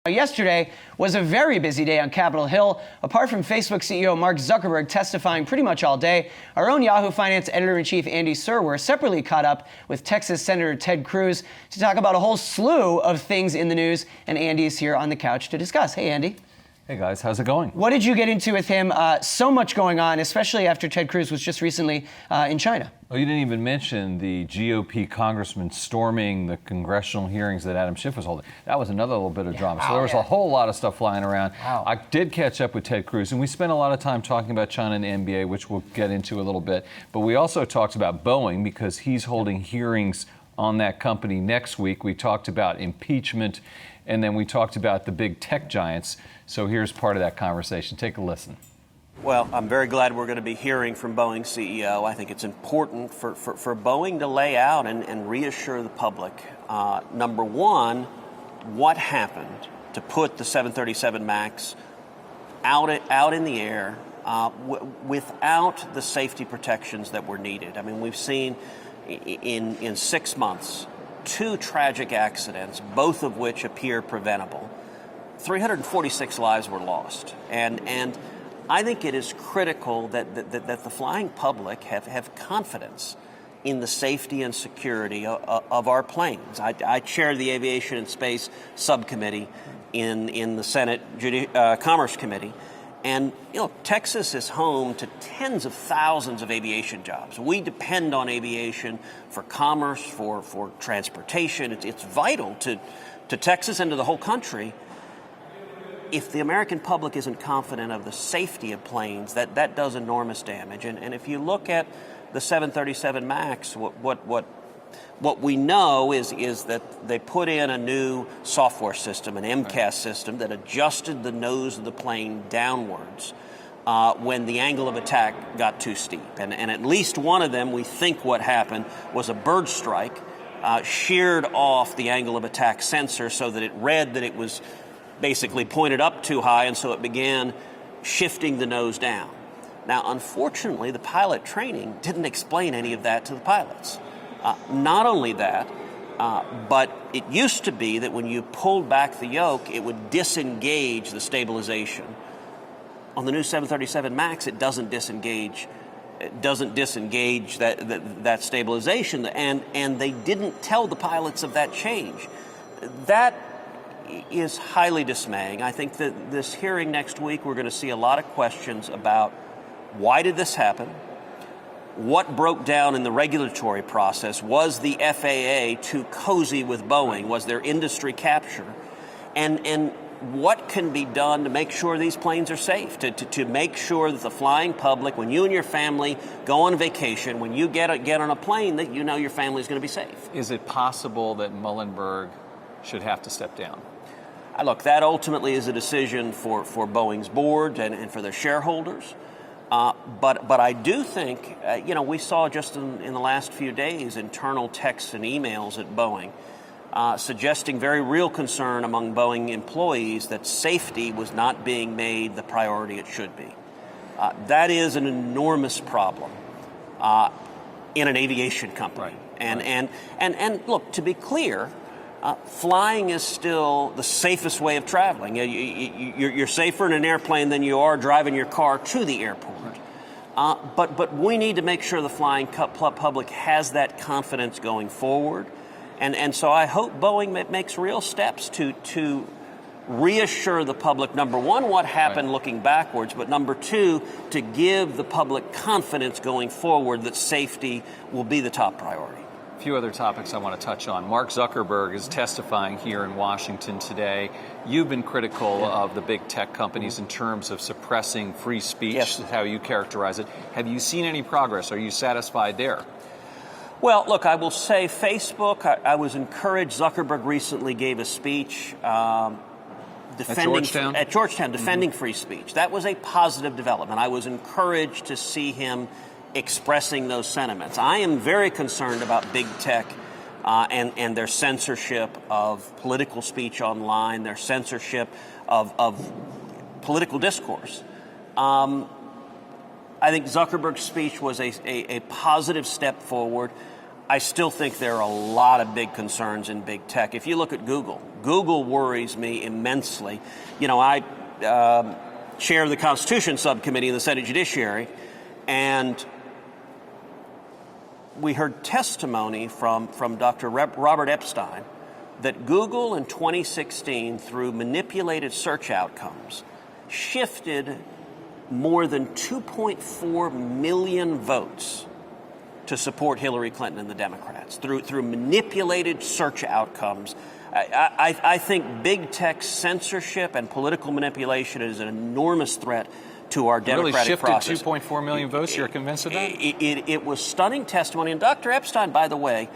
Yesterday was a very busy day on Capitol Hill. Apart from Facebook CEO Mark Zuckerberg testifying pretty much all day, our own Yahoo Finance editor-in-chief Andy Serwer separately caught up with Texas Senator Ted Cruz to talk about a whole slew of things in the news, and Andy is here on the couch to discuss. Hey, Andy. Hey guys, how's it going? What did you get into with him? So much going on, especially after Ted Cruz was just recently in China. Oh, you didn't even mention the GOP congressman storming the congressional hearings that Adam Schiff was holding. That was another little bit of drama. So there was a whole lot of stuff flying around. I did catch up with Ted Cruz, and we spent a lot of time talking about China and the NBA, which we'll get into a little bit. But we also talked about Boeing because he's holding hearings on that company next week. We talked about impeachment, and then we talked about the big tech giants. So here's part of that conversation. Take a listen. Well, I'm very glad we're going to be hearing from Boeing's CEO. I think it's important for Boeing to lay out and reassure the public, number one, what happened to put the 737 MAX out in the air without the safety protections that were needed. I mean, we've seen in 6 months 2 tragic accidents, both of which appear preventable. 346 lives were lost, and I think it is critical that the flying public have confidence in the safety and security of our planes. I chair the Aviation and Space Subcommittee in the Senate Commerce Committee, and Texas is home to tens of thousands of aviation jobs. We depend on aviation for commerce, for transportation. It's vital to Texas and to the whole country. If the American public isn't confident of the safety of planes, that does enormous damage. And if you look at the 737 MAX, what we know is that they put in a new software system, an MCAS system, that adjusted the nose of the plane downwards when the angle of attack got too steep. And at least one of them, we think what happened was a bird strike sheared off the angle of attack sensor so that it read that it was basically pointed up too high, and so it began shifting the nose down. Now, unfortunately, the pilot training didn't explain any of that to the pilots. Not only that, but it used to be that when you pulled back the yoke, it would disengage the stabilization. On the new 737 MAX, it doesn't disengage. It doesn't disengage that stabilization, and they didn't tell the pilots of that change. That is highly dismaying. I think that this hearing next week, we're going to see a lot of questions about why did this happen? What broke down in the regulatory process? Was the FAA too cozy with Boeing? Was there industry capture? And what can be done to make sure these planes are safe, to make sure that the flying public, when you and your family go on vacation, when you get on a plane, that you know your family is going to be safe? Is it possible that Muhlenberg should have to step down? Look, that ultimately is a decision for Boeing's board and for their shareholders. But I do think, we saw just in the last few days internal texts and emails at Boeing suggesting very real concern among Boeing employees that safety was not being made the priority it should be. That is an enormous problem in an aviation company. Right. And look, to be clear, flying is still the safest way of traveling. You're safer in an airplane than you are driving your car to the airport. But we need to make sure the flying public has that confidence going forward. And so I hope Boeing makes real steps to reassure the public, number one, what happened looking backwards, but number two, to give the public confidence going forward that safety will be the top priority. A few other topics I want to touch on. Mark Zuckerberg is testifying here in Washington today. You've been critical of the big tech companies in terms of suppressing free speech, yes, how you characterize it. Have you seen any progress? Are you satisfied there? Well, look, I will say Facebook, I was encouraged. Zuckerberg recently gave a speech at Georgetown defending free speech. That was a positive development. I was encouraged to see him expressing those sentiments. I am very concerned about big tech and their censorship of political speech online, their censorship of political discourse. I think Zuckerberg's speech was a positive step forward. I still think there are a lot of big concerns in big tech. If you look at Google Google worries me immensely. You know, I chair the Constitution Subcommittee in the Senate Judiciary, and we heard testimony from Dr. Robert Epstein that Google in 2016, through manipulated search outcomes, shifted more than 2.4 million votes to support Hillary Clinton and the Democrats through manipulated search outcomes. I think big tech censorship and political manipulation is an enormous threat to our democratic process. Really shifted 2.4 million votes? You're convinced of that? It was stunning testimony. And Dr. Epstein, by the way,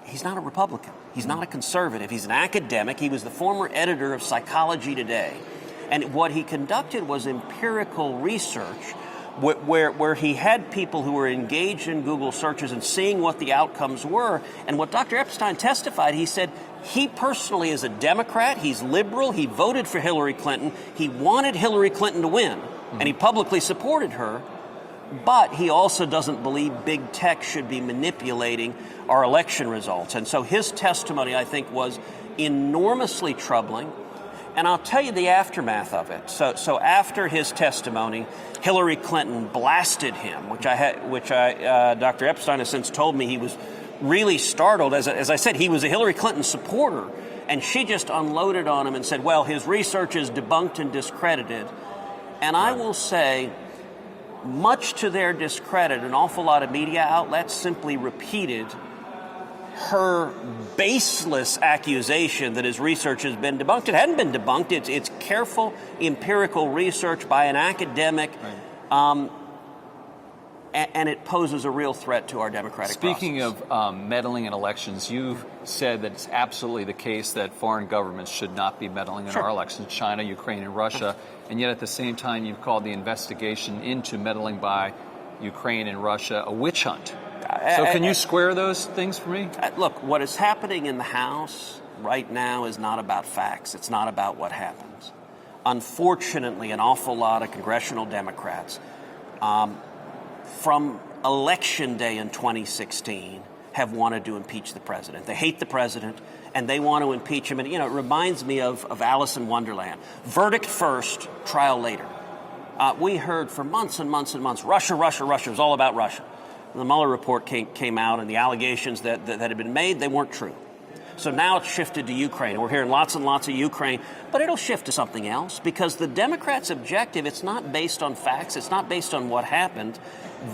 he's not a Republican. He's not a conservative. He's an academic. He was the former editor of Psychology Today. And what he conducted was empirical research where he had people who were engaged in Google searches and seeing what the outcomes were. And what Dr. Epstein testified, he said he personally is a Democrat. He's liberal. He voted for Hillary Clinton. He wanted Hillary Clinton to win, and he publicly supported her. But he also doesn't believe big tech should be manipulating our election results. And so his testimony, I think, was enormously troubling. And I'll tell you the aftermath of it. So after his testimony, Hillary Clinton blasted him, which Dr. Epstein has since told me he was really startled. As I said, he was a Hillary Clinton supporter, and she just unloaded on him and said, well, his research is debunked and discredited. And I will say, much to their discredit, an awful lot of media outlets simply repeated her baseless accusation that his research has been debunked. It hadn't been debunked. It's careful empirical research by an academic, and it poses a real threat to our democratic process. Speaking of meddling in elections, you've said that it's absolutely the case that foreign governments should not be meddling in our elections, China, Ukraine, and Russia, and yet at the same time you've called the investigation into meddling by Ukraine and Russia a witch hunt. So can you square those things for me? Look, what is happening in the House right now is not about facts. It's not about what happens. Unfortunately, an awful lot of congressional Democrats from Election Day in 2016 have wanted to impeach the president. They hate the president, and they want to impeach him. And, you know, it reminds me of Alice in Wonderland. Verdict first, trial later. We heard for months and months and months, Russia, Russia, Russia. It was all about Russia. The Mueller report came out, and the allegations that had been made, they weren't true. So now it's shifted to Ukraine. We're hearing lots and lots of Ukraine, but it'll shift to something else because the Democrats' objective, it's not based on facts. It's not based on what happened.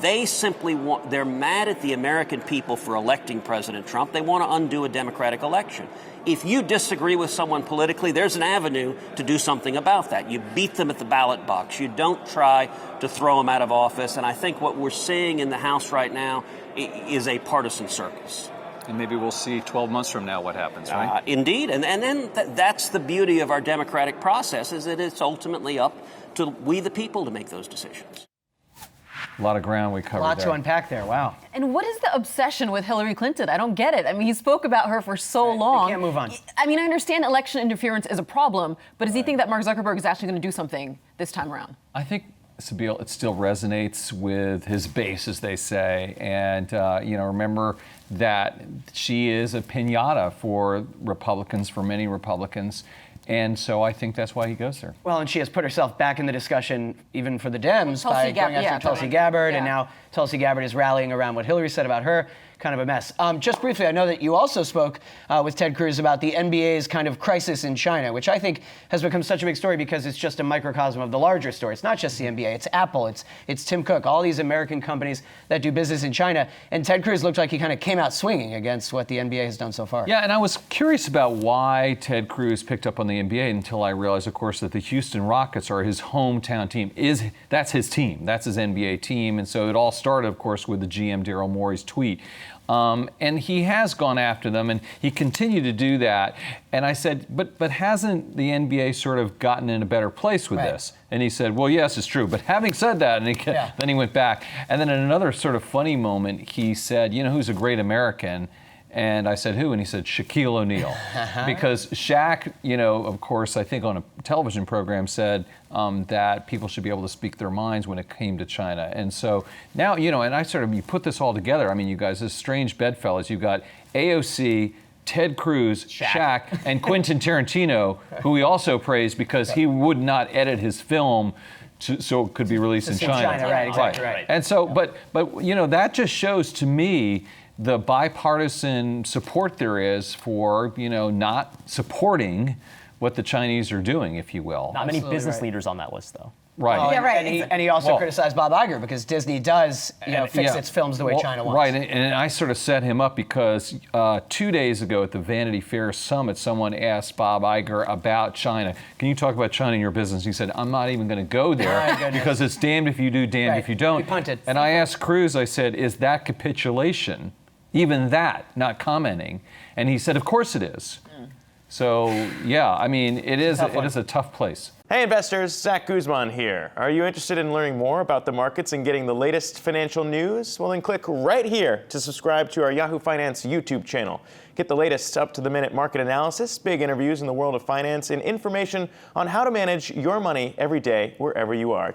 They simply they're mad at the American people for electing President Trump. They want to undo a democratic election. If you disagree with someone politically, there's an avenue to do something about that. You beat them at the ballot box. You don't try to throw them out of office. And I think what we're seeing in the House right now is a partisan circus. And maybe we'll see 12 months from now what happens, right? Indeed. And then that's the beauty of our democratic process, is that it's ultimately up to we the people to make those decisions. A lot of ground we covered. A lot there. to unpack there. Wow. And what is the obsession with Hillary Clinton? I don't get it. I mean, he spoke about her for so long. We can't move on. I mean, I understand election interference is a problem, but does he think that Mark Zuckerberg is actually going to do something this time around? I think, Sabine, it still resonates with his base, as they say. And, remember that she is a piñata for Republicans, for many Republicans. And so I think that's why he goes there. Well, and she has put herself back in the discussion, even for the Dems, by going after Tulsi Gabbard, and now Tulsi Gabbard is rallying around what Hillary said about her. Kind of a mess. Just briefly, I know that you also spoke with Ted Cruz about the NBA's kind of crisis in China, which I think has become such a big story because it's just a microcosm of the larger story. It's not just the NBA, it's Apple, it's Tim Cook, all these American companies that do business in China. And Ted Cruz looked like he kind of came out swinging against what the NBA has done so far. Yeah, and I was curious about why Ted Cruz picked up on the NBA until I realized, of course, that the Houston Rockets are his hometown team. That's his team. That's his NBA team. And so it all started, of course, with the GM Daryl Morey's tweet. And he has gone after them, and he continued to do that. And I said, but hasn't the NBA sort of gotten in a better place with this? And he said, well, yes, it's true. But having said that, and then he went back. And then in another sort of funny moment, he said, you know who's a great American? And I said, who? And he said, Shaquille O'Neal. Because Shaq, of course, I think on a television program said that people should be able to speak their minds when it came to China. And so now, and you put this all together. I mean, you guys, this strange bedfellows. You've got AOC, Ted Cruz, Shaq, and Quentin Tarantino, who he also praised because he would not edit his film so it could be released in China. Right, exactly right. And so, but you know, that just shows to me the bipartisan support there is for, you know, not supporting what the Chinese are doing, if you will. Not many business leaders on that list, though. Right. Oh, Yeah, right. And he also criticized Bob Iger because Disney does, fix its films the way China wants. Right, and I sort of set him up because 2 days ago at the Vanity Fair Summit, someone asked Bob Iger about China. Can you talk about China in your business? He said, I'm not even going to go there because it's damned if you do, damned if you don't. He punted. And I asked Cruz, I said, is that capitulation? Even that, not commenting. And he said, of course it is. So, yeah, I mean, it is a tough place. Hey investors, Zach Guzman here. Are you interested in learning more about the markets and getting the latest financial news? Well, then click right here to subscribe to our Yahoo Finance YouTube channel. Get the latest up-to-the-minute market analysis, big interviews in the world of finance, and information on how to manage your money every day wherever you are.